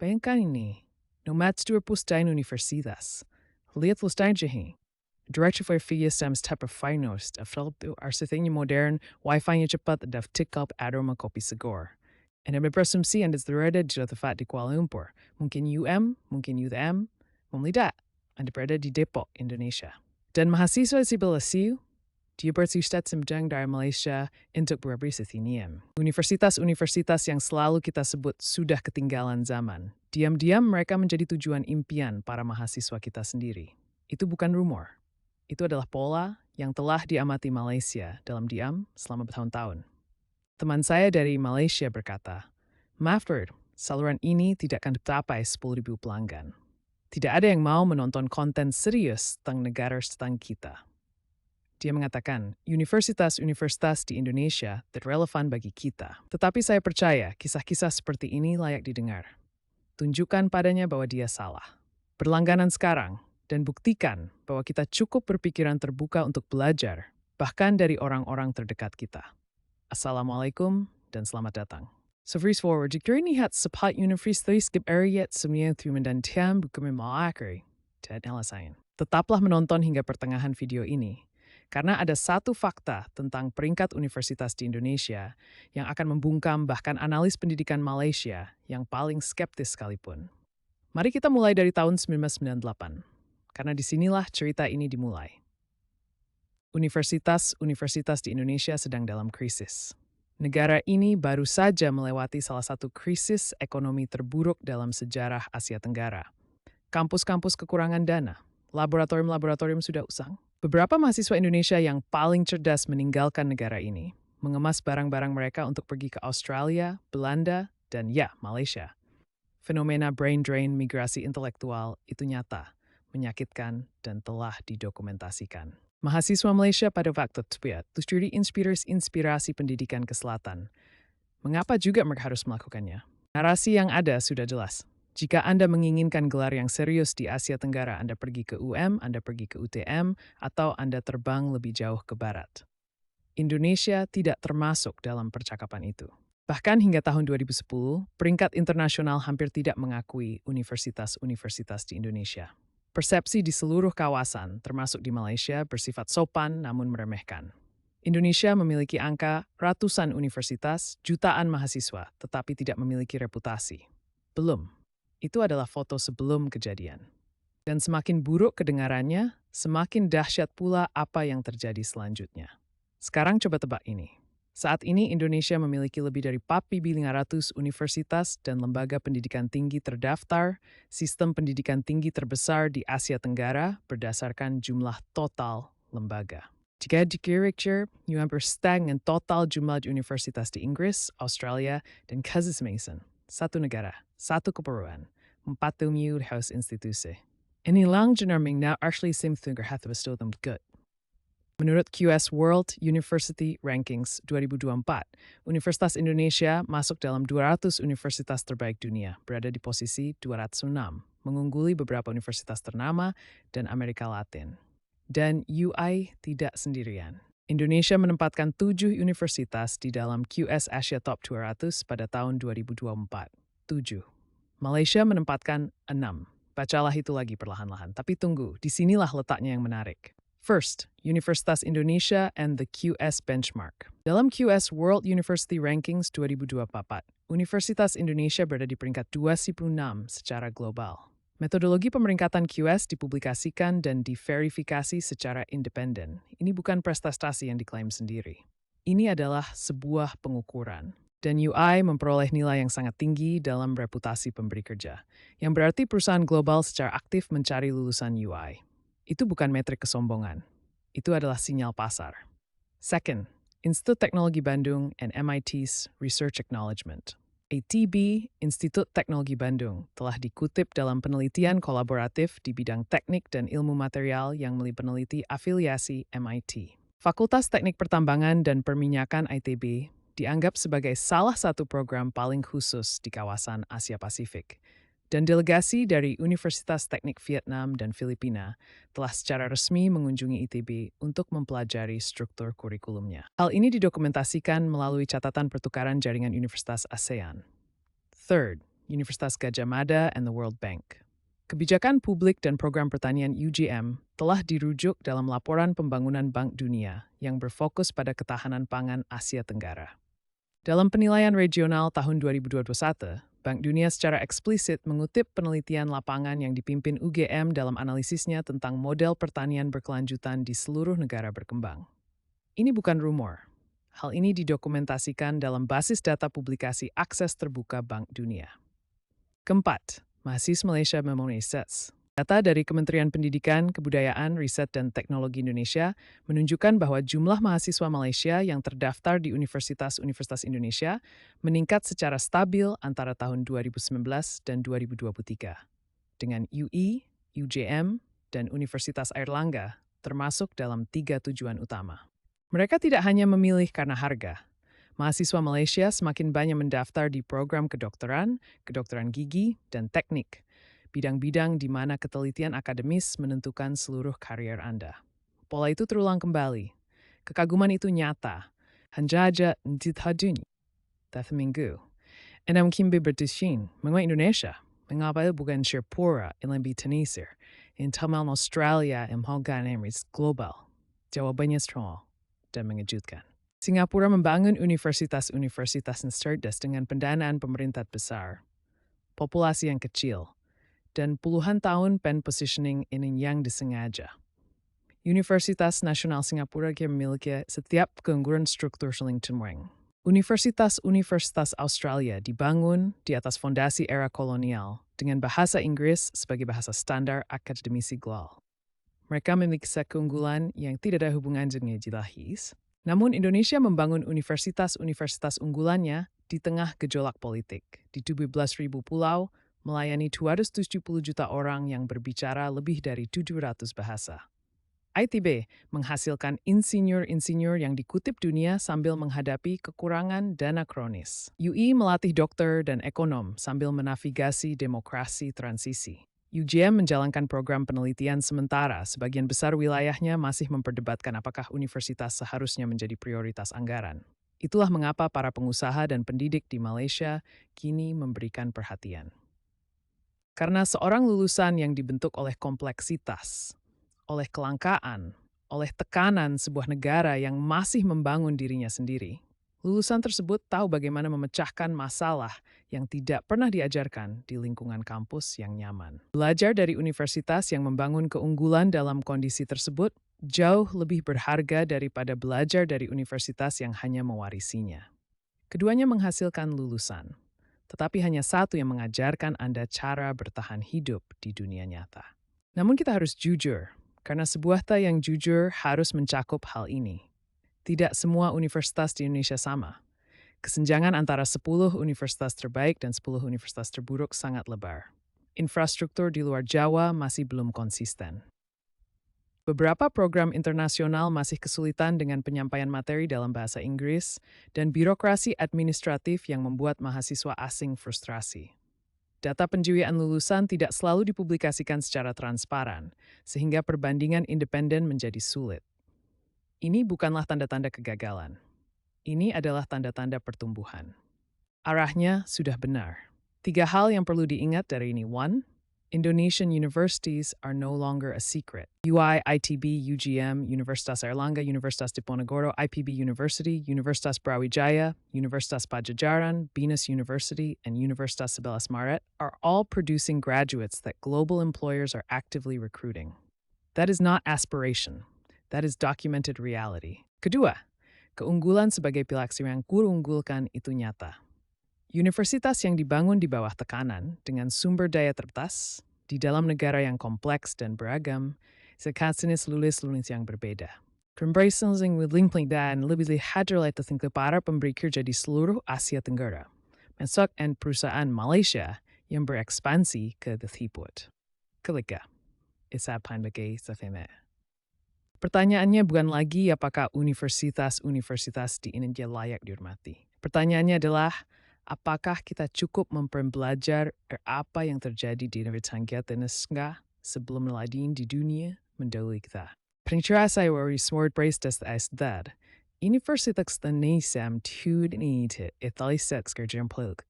Bayangkan ini, nomads 21 universitas. Lihat lustainjahi. Director för FISMs type of finance, after arsiteknya modern, wifi-nya cepat, dan tikap aroma kopi segar. And berasumsi Anda berada di tempat di Kuala Lumpur, mungkin UM, mungkin UTM, mungkin tidak. Anda berada di Depok, Indonesia. Dan mahasiswa sebelah siu, dia bersustat semjang dari Malaysia untuk berbisetiniam. Universitas-universitas yang selalu kita sebut sudah ketinggalan zaman. Diam-diam mereka menjadi tujuan impian para mahasiswa kita sendiri. Itu bukan rumor. Itu adalah pola yang telah diamati Malaysia dalam diam selama bertahun-tahun. Teman saya dari Malaysia berkata, "Maaf, saluran ini tidak akan tercapai 10.000 pelanggan. Tidak ada yang mau menonton konten serius tentang negara tentang kita." Dia mengatakan, universitas-universitas di Indonesia tidak relevan bagi kita. Tetapi saya percaya kisah-kisah seperti ini layak didengar. Tunjukkan padanya bahwa dia salah. Berlangganan sekarang, dan buktikan bahwa kita cukup berpikiran terbuka untuk belajar, bahkan dari orang-orang terdekat kita. Assalamualaikum dan selamat datang. So freeze forward, jika ini hat sepat universitas skip ariat semua tuman dan tiam bukan melakari. Tidak nyalasain. Tetaplah menonton hingga pertengahan video ini, karena ada satu fakta tentang peringkat universitas di Indonesia yang akan membungkam bahkan analis pendidikan Malaysia yang paling skeptis sekalipun. Mari kita mulai dari tahun 1998. Karena disinilah cerita ini dimulai. Universitas-universitas di Indonesia sedang dalam krisis. Negara ini baru saja melewati salah satu krisis ekonomi terburuk dalam sejarah Asia Tenggara. Kampus-kampus kekurangan dana, laboratorium-laboratorium sudah usang. Beberapa mahasiswa Indonesia yang paling cerdas meninggalkan negara ini, mengemas barang-barang mereka untuk pergi ke Australia, Belanda, dan ya, Malaysia. Fenomena brain drain migrasi intelektual itu nyata, menyakitkan, dan telah didokumentasikan. Mahasiswa Malaysia pada waktu itu inspirasi pendidikan ke selatan. Mengapa juga mereka harus melakukannya? Narasi yang ada sudah jelas. Jika Anda menginginkan gelar yang serius di Asia Tenggara, Anda pergi ke Anda pergi ke UTM, atau Anda terbang lebih jauh ke barat. Indonesia tidak termasuk dalam percakapan itu. Bahkan hingga tahun 2010, peringkat internasional hampir tidak mengakui universitas-universitas di Indonesia. Persepsi di seluruh kawasan, termasuk di Malaysia, bersifat sopan namun meremehkan. Indonesia memiliki angka ratusan universitas, jutaan mahasiswa, tetapi tidak memiliki reputasi. Belum. Itu adalah foto sebelum kejadian. Dan semakin buruk kedengarannya, semakin dahsyat pula apa yang terjadi selanjutnya. Sekarang coba tebak ini. Saat ini Indonesia memiliki lebih dari 4.500 universitas dan lembaga pendidikan tinggi terdaftar, sistem pendidikan tinggi terbesar di Asia Tenggara berdasarkan jumlah total lembaga. Jika dikira-kira, hampir setengah total jumlah universitas di Inggris, Australia, dan Kansas Mason. Satu negara, satu keperluan, 40 house institusi. Ini lang jenar now actually seem to have still them good. Menurut QS World University Rankings 2024, Universitas Indonesia masuk dalam 200 universitas terbaik dunia, berada di posisi 206, mengungguli beberapa universitas ternama dan Amerika Latin. Dan UI tidak sendirian. Indonesia menempatkan 7 universitas di dalam QS Asia Top 200 pada tahun 2024. 7. Malaysia menempatkan 6. Bacalah itu lagi perlahan-lahan, tapi tunggu, disinilah letaknya yang menarik. First, Universitas Indonesia and the QS Benchmark. Dalam QS World University Rankings 2024, Universitas Indonesia berada di peringkat 26 secara global. Metodologi pemeringkatan QS dipublikasikan dan diverifikasi secara independen. Ini bukan prestasi yang diklaim sendiri. Ini adalah sebuah pengukuran. Dan UI memperoleh nilai yang sangat tinggi dalam reputasi pemberi kerja, yang berarti perusahaan global secara aktif mencari lulusan UI. Itu bukan metrik kesombongan. Itu adalah sinyal pasar. Second, Institut Teknologi Bandung and MIT's Research Acknowledgement. ATB, Institut Teknologi Bandung, telah dikutip dalam penelitian kolaboratif di bidang teknik dan ilmu material yang meneliti afiliasi MIT. Fakultas Teknik Pertambangan dan Perminyakan ITB dianggap sebagai salah satu program paling khusus di kawasan Asia Pasifik. Dan delegasi dari Universitas Teknik Vietnam dan Filipina telah secara resmi mengunjungi ITB untuk mempelajari struktur kurikulumnya. Hal ini didokumentasikan melalui catatan pertukaran jaringan Universitas ASEAN. Third, Universitas Gadjah Mada, and the World Bank. Kebijakan publik dan program pertanian UGM telah dirujuk dalam laporan pembangunan Bank Dunia yang berfokus pada ketahanan pangan Asia Tenggara. Dalam penilaian regional tahun 2021, Bank Dunia secara eksplisit mengutip penelitian lapangan yang dipimpin UGM dalam analisisnya tentang model pertanian berkelanjutan di seluruh negara berkembang. Ini bukan rumor. Hal ini didokumentasikan dalam basis data publikasi akses terbuka Bank Dunia. Keempat, mahasiswa Malaysia memenuhi SETS. Data dari Kementerian Pendidikan, Kebudayaan, Riset, dan Teknologi Indonesia menunjukkan bahwa jumlah mahasiswa Malaysia yang terdaftar di Universitas-Universitas Indonesia meningkat secara stabil antara tahun 2019 dan 2023. Dengan UI, UJM, dan Universitas Airlangga termasuk dalam 3 tujuan utama. Mereka tidak hanya memilih karena harga. Mahasiswa Malaysia semakin banyak mendaftar di program kedokteran, kedokteran gigi, dan teknik, bidang-bidang di mana ketelitian akademis menentukan seluruh karier Anda. Pola itu terulang kembali. Kekaguman itu nyata. Hanjaja dithaduny. Tatha minggu. Enam kimbe bertushin, mengwa Indonesia, mengapa bukan Sherpura yang lebih tenisir, in tamal Australia yang menghargai Emirates global. Jawabannya strong dan mengejutkan. Singapura membangun universitas-universitas yang cerdas dengan pendanaan pemerintah besar, populasi yang kecil, dan puluhan tahun pen positioning ini yang disengaja. Universitas Nasional Singapura memiliki setiap keunggulan struktur saling cemurang. Universitas-universitas Australia dibangun di atas fondasi era kolonial dengan bahasa Inggris sebagai bahasa standar akademisi global. Mereka memiliki keunggulan yang tidak ada hubungan dengan jilahis. Namun Indonesia membangun universitas-universitas unggulannya di tengah gejolak politik, di 17.000 pulau, melayani 270 juta orang yang berbicara lebih dari 700 bahasa. ITB menghasilkan insinyur-insinyur yang dikutip dunia sambil menghadapi kekurangan dana kronis. UI melatih dokter dan ekonom sambil menavigasi demokrasi transisi. UGM menjalankan program penelitian sementara, sebagian besar wilayahnya masih memperdebatkan apakah universitas seharusnya menjadi prioritas anggaran. Itulah mengapa para pengusaha dan pendidik di Malaysia kini memberikan perhatian. Karena seorang lulusan yang dibentuk oleh kompleksitas, oleh kelangkaan, oleh tekanan sebuah negara yang masih membangun dirinya sendiri, lulusan tersebut tahu bagaimana memecahkan masalah yang tidak pernah diajarkan di lingkungan kampus yang nyaman. Belajar dari universitas yang membangun keunggulan dalam kondisi tersebut jauh lebih berharga daripada belajar dari universitas yang hanya mewarisinya. Keduanya menghasilkan lulusan, tetapi hanya satu yang mengajarkan Anda cara bertahan hidup di dunia nyata. Namun kita harus jujur, karena sebuah data yang jujur harus mencakup hal ini. Tidak semua universitas di Indonesia sama. Kesenjangan antara 10 universitas terbaik dan 10 universitas terburuk sangat lebar. Infrastruktur di luar Jawa masih belum konsisten. Beberapa program internasional masih kesulitan dengan penyampaian materi dalam bahasa Inggris dan birokrasi administratif yang membuat mahasiswa asing frustrasi. Data penjuian lulusan tidak selalu dipublikasikan secara transparan, sehingga perbandingan independen menjadi sulit. Ini bukanlah tanda-tanda kegagalan. Ini adalah tanda-tanda pertumbuhan. Arahnya sudah benar. 3 hal yang perlu diingat dari ini. 1. Indonesian universities are no longer a secret. UI, ITB, UGM, Universitas Airlangga, Universitas Diponegoro, IPB University, Universitas Brawijaya, Universitas Pajajaran, Binus University, and Universitas 11 Maret are all producing graduates that global employers are actively recruiting. That is not aspiration. That is documented reality. Kedua, keunggulan sebagai pilaksi yang kurunggulkan itu nyata. Universitas yang dibangun di bawah tekanan dengan sumber daya terbatas di dalam negara yang kompleks dan beragam, sejenis lulus yang berbeda. Comparison with LinkedIn dan lebih hadirlah ke para pemberi kerja di seluruh Asia Tenggara, masuk dan perusahaan Malaysia yang berekspansi ke Thibut. Ketiga, isapan bagi sefeme. Pertanyaannya bukan lagi apakah universitas-universitas di Indonesia layak dihormati. Pertanyaannya adalah, apakah kita cukup mempelajari apa yang terjadi di Indonesia sebelum meladin di dunia mendahului kita. Pernyataan saya word praise das that Universitas Indonesia tud ini italisex kerjaan peluk.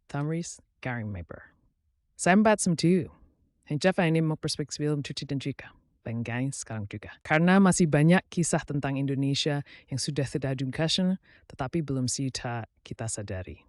Tamris Garingmaber. Sambat semtu. Hencafa ini mau perspektif film cuci dan jika. Benggai sekarang juga. Karena masih banyak kisah tentang Indonesia yang sudah tidak dunkasion, tetapi belum kita sadari.